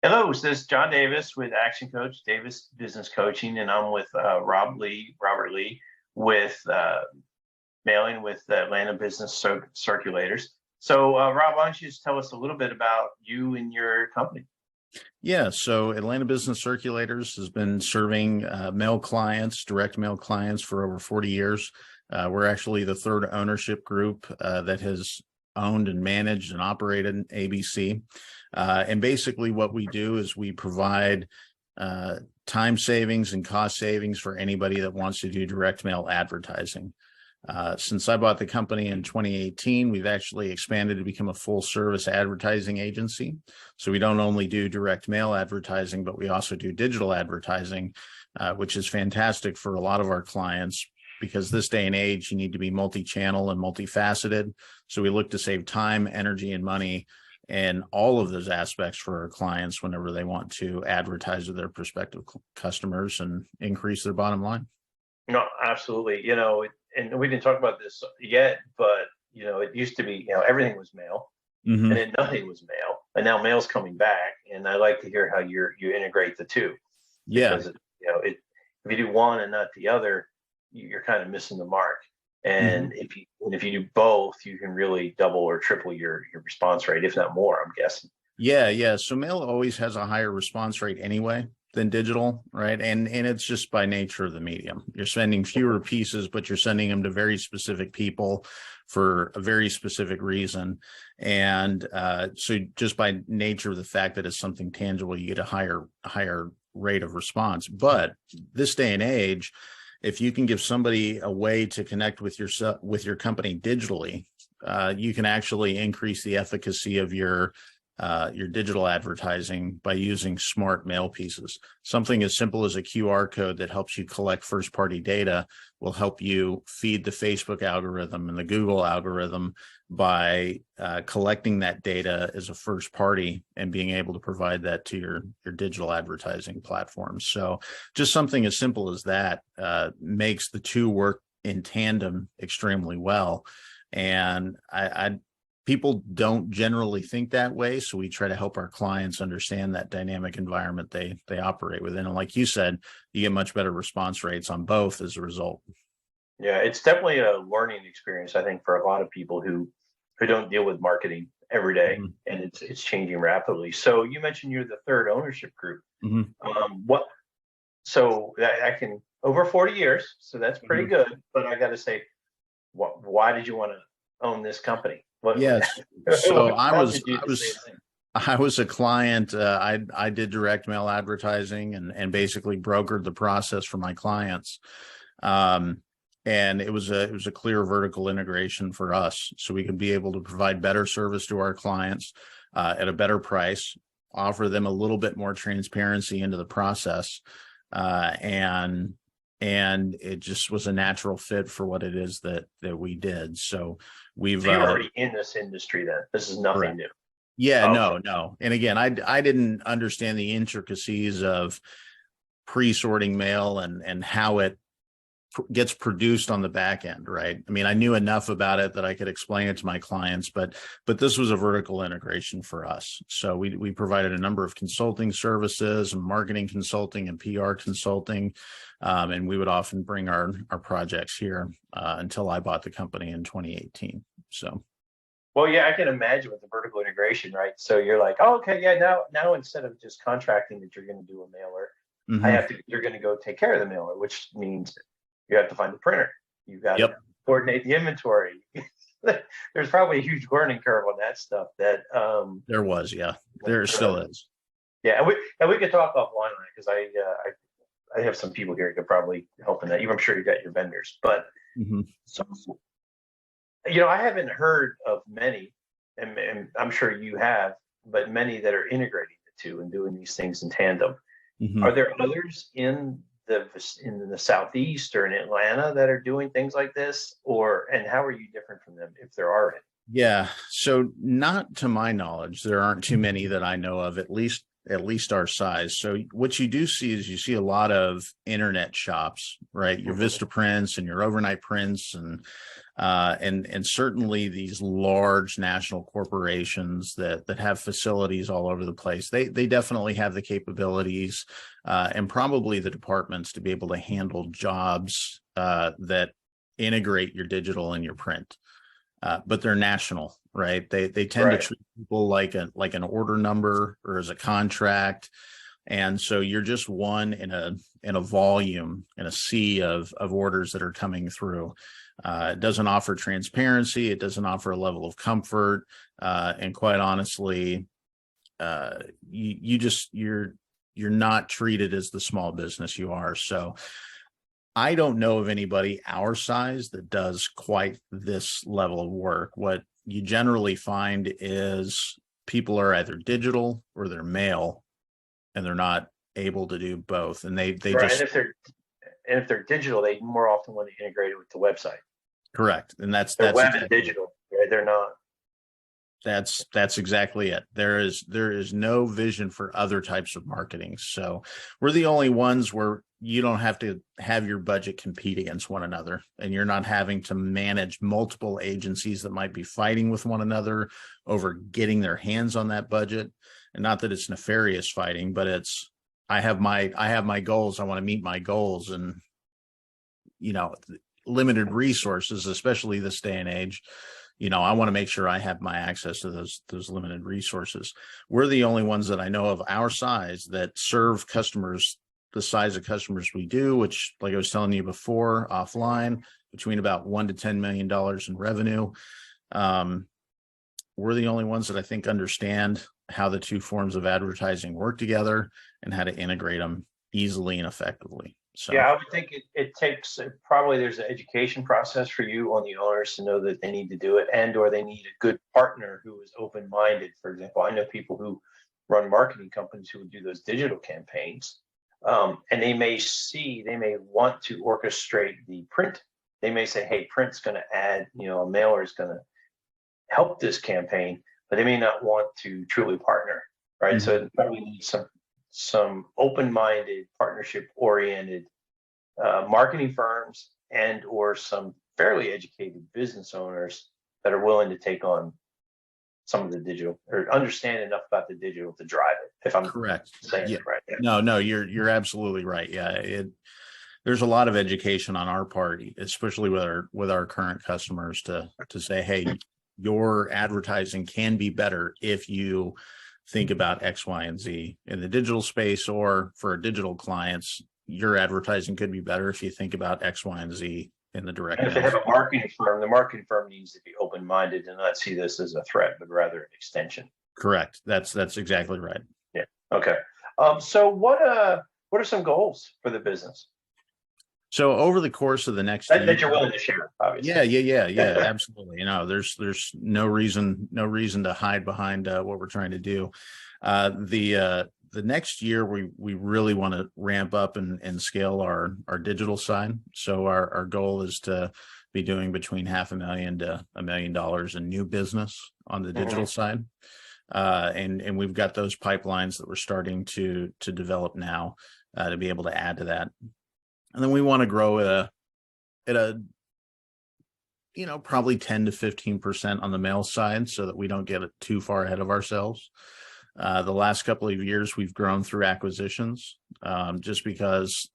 Hello, this is John Davis with Action Coach Davis Business Coaching, and I'm with Robert Lee, with mailing with Atlanta Business Circulators. So, Rob, why don't you just tell us a little bit about you and your company? Yeah, so Atlanta Business Circulators has been serving mail clients, direct mail clients for over 40 years. We're actually the third ownership group that has owned and managed and operated ABC. And basically what we do is we provide time savings and cost savings for anybody that wants to do direct mail advertising. Since I bought the company in 2018, we've actually expanded to become a full service advertising agency. So we don't only do direct mail advertising, but we also do digital advertising, which is fantastic for a lot of our clients, because this day and age, you need to be multi-channel and multifaceted. So we look to save time, energy, and money and all of those aspects for our clients whenever they want to advertise to their prospective customers and increase their bottom line. No, absolutely. And we didn't talk about this yet, but it used to be, everything was mail, and then nothing was mail, and now mail's coming back. And I like to hear how you integrate the two. Yeah. Because if you do one and not the other, you're kind of missing the mark. And if you do both, you can really double or triple your response rate, if not more, I'm guessing. Yeah. So mail always has a higher response rate anyway than digital, right? And it's just by nature of the medium. You're sending fewer pieces, but you're sending them to very specific people for a very specific reason. And so just by nature of the fact that it's something tangible, you get a higher rate of response. But this day and age, if you can give somebody a way to connect with your company digitally, you can actually increase the efficacy of your digital advertising by using smart mail pieces. Something as simple as a QR code that helps you collect first-party data will help you feed the Facebook algorithm and the Google algorithm by collecting that data as a first party and being able to provide that to your digital advertising platforms. So just something as simple as that makes the two work in tandem extremely well. And people don't generally think that way, so we try to help our clients understand that dynamic environment they operate within. And like you said, you get much better response rates on both as a result. Yeah, it's definitely a learning experience, I think, for a lot of people who don't deal with marketing every day, and it's changing rapidly. So you mentioned you're the third ownership group. So I can over 40 years, so that's pretty good. But I got to say, why did you want to own this company? Yes. So I was a client. I did direct mail advertising and basically brokered the process for my clients. And it was a clear vertical integration for us, so we could be able to provide better service to our clients at a better price, offer them a little bit more transparency into the process, and it just was a natural fit for what it is that we did. So you're already in this industry then. This is nothing correct. New. Yeah, okay. No. And again, I didn't understand the intricacies of pre-sorting mail and how it gets produced on the back end, right? I mean, I knew enough about it that I could explain it to my clients, but this was a vertical integration for us. So we provided a number of consulting services and marketing consulting and PR consulting, and we would often bring our projects here until I bought the company in 2018. So. Well, yeah, I can imagine with the vertical integration, right? So you're like, oh, okay, yeah, now instead of just contracting that you're going to do a mailer, you're going to go take care of the mailer, which means you have to find the printer. You got to coordinate the inventory. There's probably a huge learning curve on that stuff. There was, yeah, there still is. Yeah, and we could talk offline on it, because I have some people here who could probably help in that. I'm sure you got your vendors, but so I haven't heard of many, and I'm sure you have, but many that are integrating the two and doing these things in tandem. Are there others in the Southeast or in Atlanta that are doing things like this, and how are you different from them, if there are any? Yeah, so not to my knowledge, there aren't too many that I know of, at least at least our size. So what you do see is you see a lot of internet shops, right? Your Vista Prints and your Overnight Prints, and certainly these large national corporations that have facilities all over the place. They definitely have the capabilities and probably the departments to be able to handle jobs that integrate your digital and your print. But they're national, right? They tend to treat people like an order number or as a contract. And so you're just one in a volume, in a sea of orders that are coming through. It doesn't offer transparency. It doesn't offer a level of comfort. And quite honestly, you're not treated as the small business you are. So I don't know of anybody our size that does quite this level of work. What you generally find is people are either digital or they're mail, and they're not able to do both. And they just, and if they're digital, they more often want to integrate it with the website. Correct. And that's web exactly, and digital, right? They're not. That's exactly it. There is no vision for other types of marketing. So we're the only ones where you don't have to have your budget compete against one another, and you're not having to manage multiple agencies that might be fighting with one another over getting their hands on that budget. And not that it's nefarious fighting, but it's, I have my goals. I want to meet my goals, and limited resources, especially this day and age. I want to make sure I have my access to those limited resources. We're the only ones that I know of our size that serve customers the size of customers we do, which, like I was telling you before, offline, between about $1 to $10 million in revenue. We're the only ones that I think understand how the two forms of advertising work together and how to integrate them easily and effectively. So yeah, I would think it takes probably there's an education process for you on the owners to know that they need to do it, and or they need a good partner who is open-minded. For example, I know people who run marketing companies who would do those digital campaigns, and they may want to orchestrate the print. They may say, hey, print's going to add, a mailer is going to help this campaign, but they may not want to truly partner, right? Mm-hmm. So it probably needs some open-minded, partnership-oriented marketing firms and or some fairly educated business owners that are willing to take on some of the digital or understand enough about the digital to drive it. If I'm correct, saying yeah. It right. Yeah. No, you're absolutely right. Yeah, there's a lot of education on our part, especially with our current customers, to say, hey, your advertising can be better if you think about X, Y, and Z in the digital space, or for digital clients, your advertising could be better if you think about X, Y, and Z in the direct. And if they have a marketing firm, the marketing firm needs to be open-minded and not see this as a threat, but rather an extension. Correct. That's exactly right. Yeah. Okay. So what are some goals for the business? So over the course of the next year, that you're willing to share, obviously. Yeah, absolutely. There's no reason to hide behind what we're trying to do. The next year, we really want to ramp up and scale our digital side. So our goal is to be doing between $500,000 to $1 million in new business on the digital side. And we've got those pipelines that we're starting to develop now to be able to add to that. And then we want to grow at a probably 10 to 15% on the mail side, so that we don't get too far ahead of ourselves. The last couple of years, we've grown through acquisitions, just because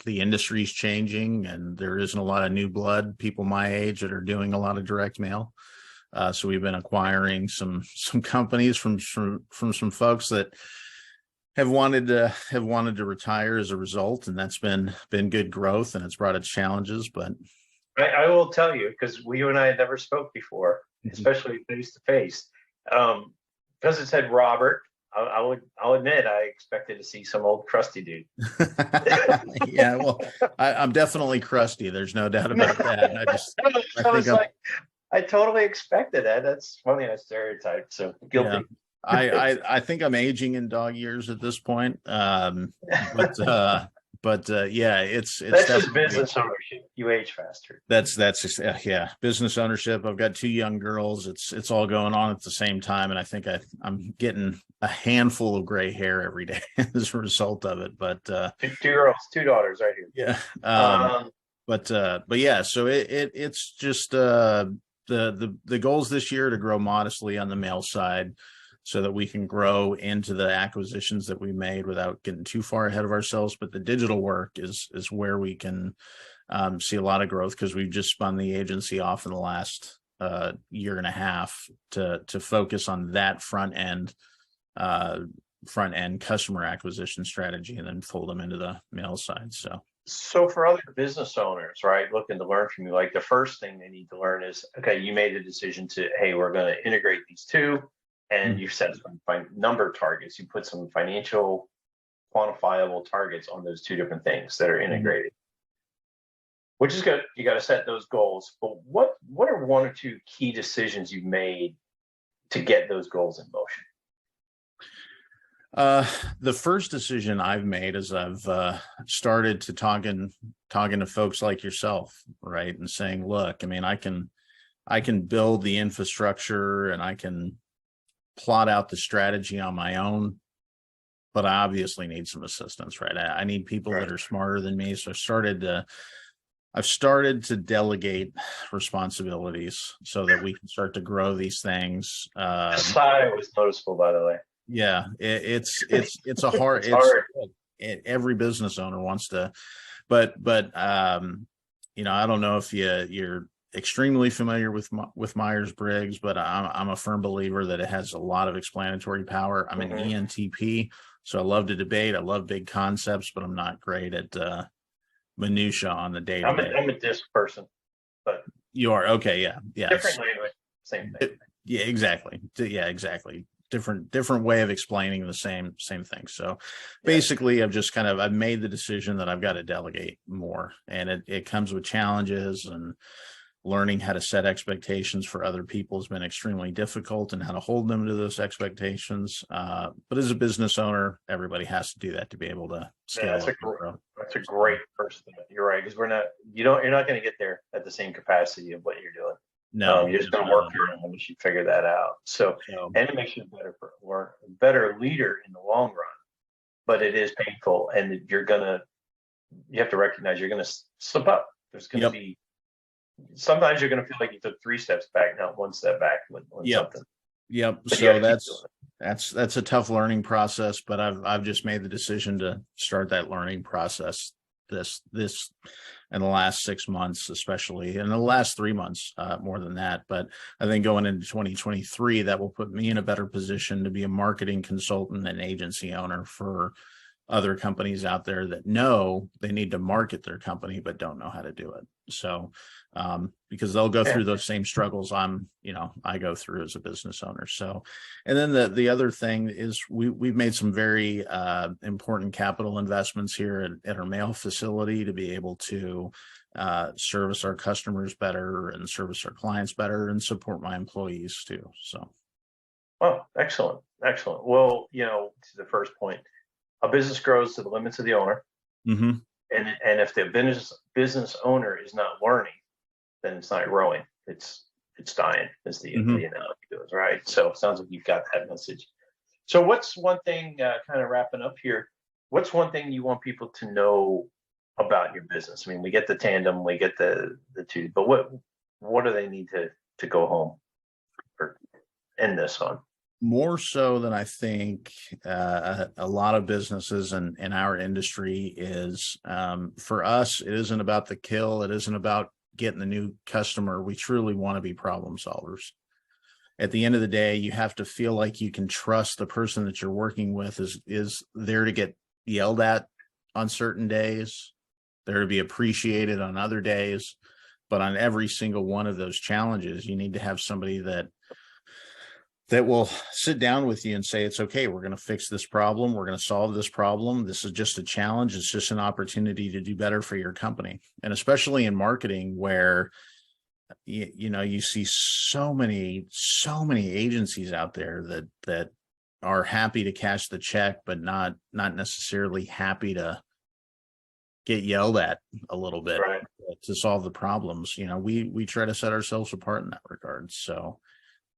the industry's changing and there isn't a lot of new blood, people my age, that are doing a lot of direct mail. So we've been acquiring some companies from some folks that have wanted to retire as a result, and that's been good growth, and it's brought its challenges. But I will tell you, because you and I had never spoke before, especially face to face, because it said Robert. I'll admit I expected to see some old crusty dude. Yeah, well, I'm definitely crusty. There's no doubt about that. I totally expected that. That's funny, a stereotype. So guilty. Yeah. I think I'm aging in dog years at this point. But yeah, it's That's just definitely, business ownership. You age faster. yeah, business ownership. I've got 2 young girls. It's all going on at the same time, and I think I'm getting a handful of gray hair every day as a result of it. But Two girls, two daughters, right here. yeah, Um, but yeah, so it's just the goals this year to grow modestly on the mail side, so that we can grow into the acquisitions that we made without getting too far ahead of ourselves. But the digital work is where we can see a lot of growth, because we've just spun the agency off in the last year and a half to focus on that front end customer acquisition strategy, and then fold them into the mail side. so for other business owners, right, looking to learn from you, like the first thing they need to learn is, okay, you made a decision to, hey, we're going to integrate these two, and you set some number targets. You put some financial, quantifiable targets on those two different things that are integrated, which is good. You got to set those goals. But what are one or two key decisions you've made to get those goals in motion? The first decision I've made is I've started to talking to folks like yourself, right, and saying, look, I mean, I can build the infrastructure and I can plot out the strategy on my own, but I obviously need some assistance, right? I need people that are smarter than me. So I've started to delegate responsibilities so that we can start to grow these things. Sigh was noticeable, by the way. Yeah, it's a hard, every business owner wants to, but I don't know if you're extremely familiar with Myers-Briggs, but I'm a firm believer that it has a lot of explanatory power. I'm an ENTP, so I love to debate. I love big concepts, but I'm not great at minutia on the day to day. I'm a disc person, but you are. Okay, yeah, different language, same thing. Yeah, exactly. Different way of explaining the same thing. So basically I've made the decision that I've got to delegate more, and it comes with challenges, and learning how to set expectations for other people has been extremely difficult, and how to hold them to those expectations. But as a business owner, everybody has to do that to be able to scale up. That's a great first thing. You're right, because you're not going to get there at the same capacity of what you're doing. No, you're just going to work through it, and you should figure that out. So, and it makes you a better leader in the long run. But it is painful, and you have to recognize you're going to slip up. There's going to be sometimes you're going to feel like you took 3 steps back, not 1 step back when something. Yep. But so that's a tough learning process, but I've just made the decision to start that learning process this in the last 6 months, especially in the last 3 months, more than that. But I think going into 2023, that will put me in a better position to be a marketing consultant and agency owner for other companies out there that know they need to market their company, but don't know how to do it. So, because they'll go through those same struggles I go through as a business owner. So, and then the other thing is we've made some very important capital investments here at our mail facility to be able to service our customers better and service our clients better and support my employees too. So. Oh, excellent. Well, to the first point, a business grows to the limits of the owner. Mm-hmm. And if the business owner is not learning, then it's not growing. It's dying, as the analogy goes, right? So it sounds like you've got that message. So what's one thing, kind of wrapping up here, what's one thing you want people to know about your business? I mean, we get the tandem, we get the two, but what do they need to go home or end this on? More so than I think a lot of businesses in our industry is, for us, it isn't about the kill. It isn't about getting the new customer. We truly want to be problem solvers. At the end of the day, you have to feel like you can trust the person that you're working with is there to get yelled at on certain days, there to be appreciated on other days. But on every single one of those challenges, you need to have somebody that will sit down with you and say, it's okay, we're going to fix this problem. We're going to solve this problem. This is just a challenge. It's just an opportunity to do better for your company. And especially in marketing, where, you see so many agencies out there that are happy to cash the check, but not necessarily happy to get yelled at a little bit Right. to solve the problems. We try to set ourselves apart in that regard. So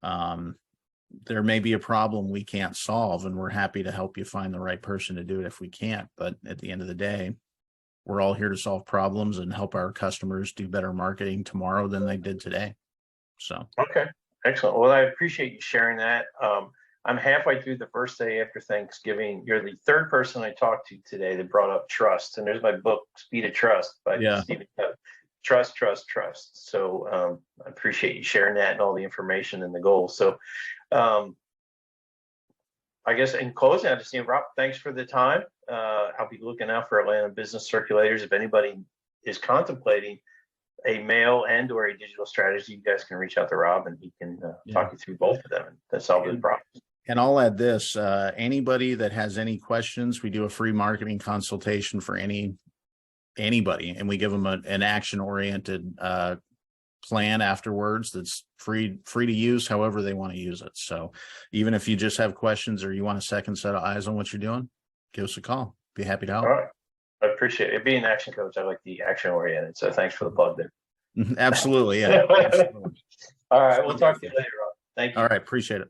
there may be a problem we can't solve, and we're happy to help you find the right person to do it if we can't. But at the end of the day, we're all here to solve problems and help our customers do better marketing tomorrow than they did today. So, okay, excellent. Well, I appreciate you sharing that. I'm halfway through the first day after Thanksgiving. You're the third person I talked to today that brought up trust. And there's my book, Speed of Trust by Stephen Covey. Trust, trust, trust. So I appreciate you sharing that and all the information and the goals. So I guess in closing, I just Rob, thanks for the time. I'll be looking out for Atlanta business circulators. If anybody is contemplating a mail and or a digital strategy, you guys can reach out to Rob and he can talk you through both of them and solve the problem. And I'll add this, anybody that has any questions, we do a free marketing consultation for anybody, and we give them an action-oriented plan afterwards that's free to use however they want to use it. So even if you just have questions or you want a second set of eyes on what you're doing, give us a call. Be happy to help. All right. I appreciate it. Being an action coach, I like the action oriented. So thanks for the plug there. Absolutely. Yeah. Absolutely. All right. We'll talk to you later, Rob. Thank you. All right. Appreciate it.